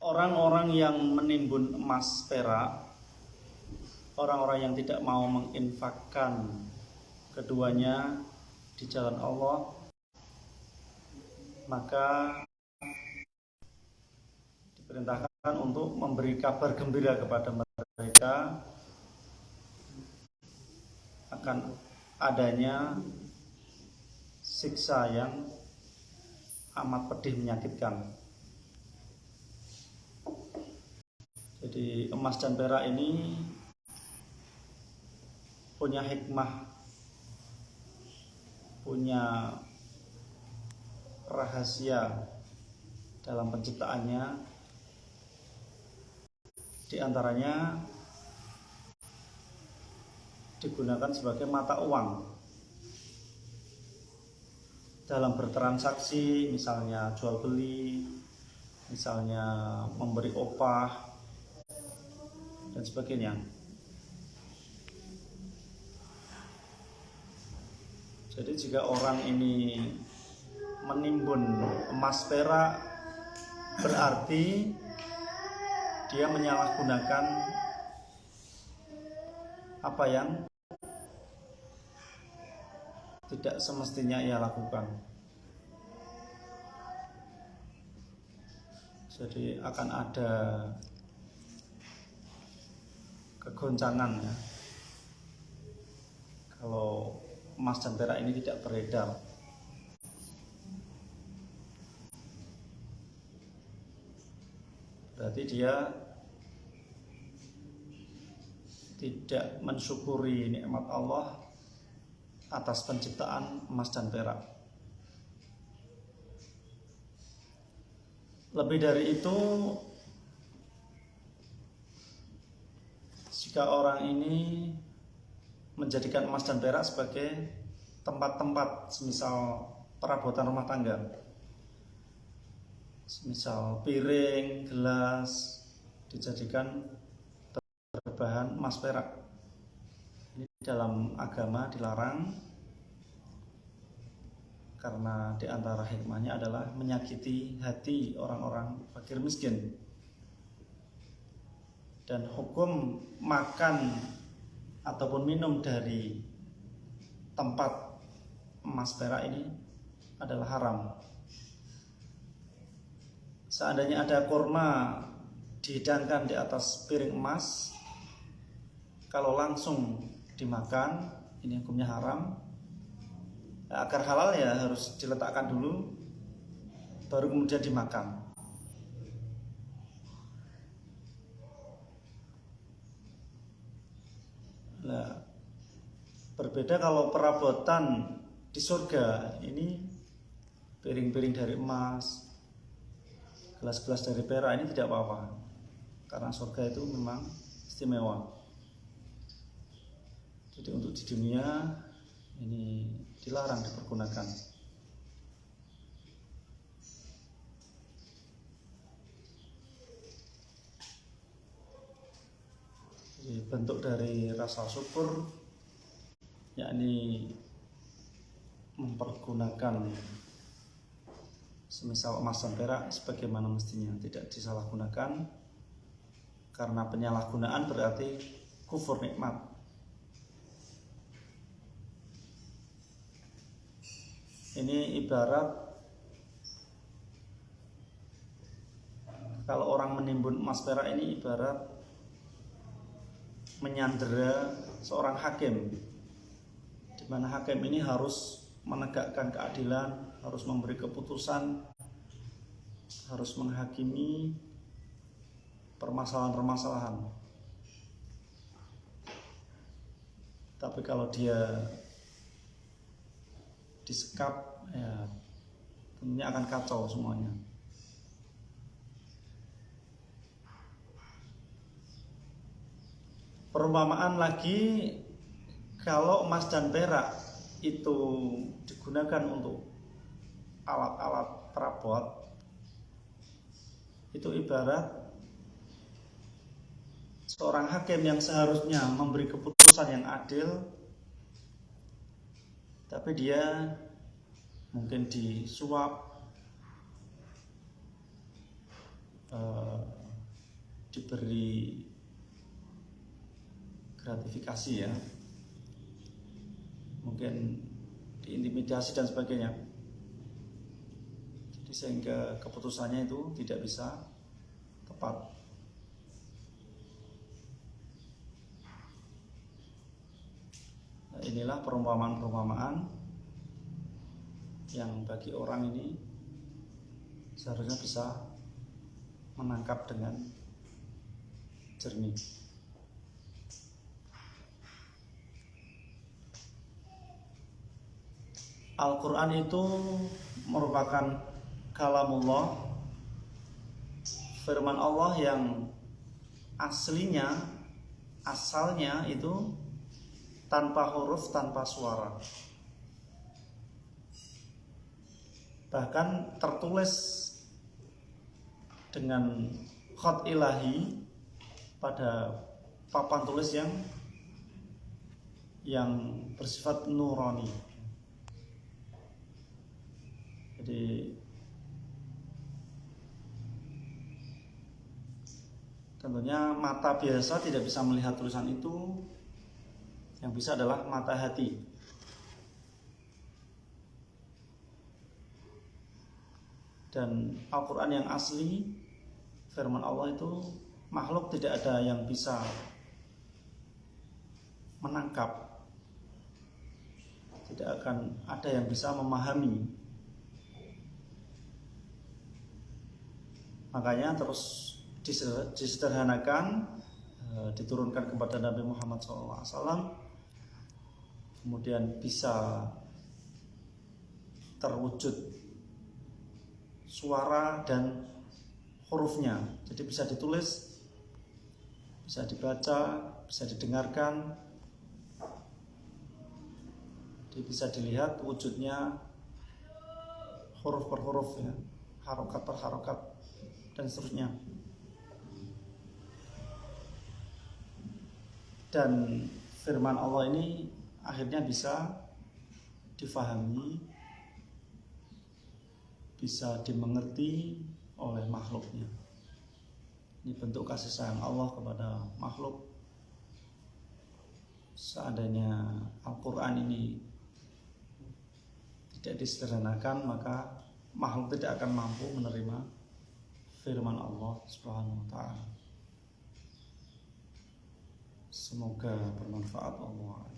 Orang-orang yang menimbun emas perak, orang-orang yang tidak mau menginfakkan keduanya di jalan Allah, maka diperintahkan untuk memberi kabar gembira kepada mereka akan adanya siksa yang amat pedih menyakitkan. Jadi emas dan perak ini punya hikmah, punya rahasia dalam penciptaannya. Di antaranya digunakan sebagai mata uang dalam bertransaksi, misalnya jual beli, misalnya memberi upah dan sebagainya. Jadi jika orang ini menimbun emas perak, berarti dia menyalahgunakan apa yang tidak semestinya ia lakukan. Jadi akan ada kegoncangan ya, kalau emas dan perak ini tidak beredar. Berarti dia tidak mensyukuri nikmat Allah atas penciptaan emas dan perak. Lebih dari itu, jika orang ini menjadikan emas dan perak sebagai tempat-tempat, semisal perabotan rumah tangga, semisal piring, gelas, dijadikan berbahan emas perak. Ini dalam agama dilarang, karena diantara hikmahnya adalah menyakiti hati orang-orang fakir miskin. Dan hukum makan ataupun minum dari tempat emas perak ini adalah haram. Seandainya ada kurma dihidangkan di atas piring emas, kalau langsung dimakan, ini hukumnya haram. Agar halal ya harus diletakkan dulu, baru kemudian dimakan. Nah, berbeda kalau perabotan di surga, ini piring-piring dari emas, gelas-gelas dari perak, ini tidak apa-apa, karena surga itu memang istimewa. Jadi untuk di dunia ini dilarang dipergunakan. Jadi bentuk dari rasa syukur, yakni mempergunakan semisal emas dan perak sebagaimana mestinya, tidak disalahgunakan, karena penyalahgunaan berarti kufur nikmat. Ini ibarat kalau orang menimbun emas perak, ini ibarat menyandera seorang hakim, di mana hakim ini harus menegakkan keadilan, harus memberi keputusan, harus menghakimi permasalahan-permasalahan. Tapi kalau dia disekap, ya tentunya akan kacau semuanya. Perumpamaan lagi, kalau emas dan perak itu digunakan untuk alat-alat perabot, itu ibarat seorang hakim yang seharusnya memberi keputusan yang adil, tapi dia mungkin disuap, diberi gratifikasi ya, mungkin diintimidasi dan sebagainya, jadi sehingga keputusannya itu tidak bisa tepat. Nah, inilah perumpamaan-perumpamaan yang bagi orang ini seharusnya bisa menangkap dengan jernih. Al-Quran itu merupakan kalamullah, firman Allah yang asalnya itu tanpa huruf, tanpa suara. Bahkan tertulis dengan khat ilahi pada papan tulis yang bersifat nurani. Jadi tentunya mata biasa tidak bisa melihat tulisan itu, yang bisa adalah mata hati. Dan Al-Quran yang asli, firman Allah itu makhluk tidak ada yang bisa menangkap, tidak akan ada yang bisa memahami. Makanya terus disederhanakan, diturunkan kepada Nabi Muhammad SAW, kemudian bisa terwujud suara dan hurufnya, jadi bisa ditulis, bisa dibaca, bisa didengarkan, jadi bisa dilihat wujudnya huruf per huruf ya, harokat per harokat dan seterusnya. Dan firman Allah ini akhirnya bisa difahami, bisa dimengerti oleh makhluknya. Ini bentuk kasih sayang Allah kepada makhluk. Seandainya Al-Quran ini tidak disederhanakan, maka makhluk tidak akan mampu menerima firman Allah Subhanahu wa ta'ala. Semoga bermanfaat. Allah.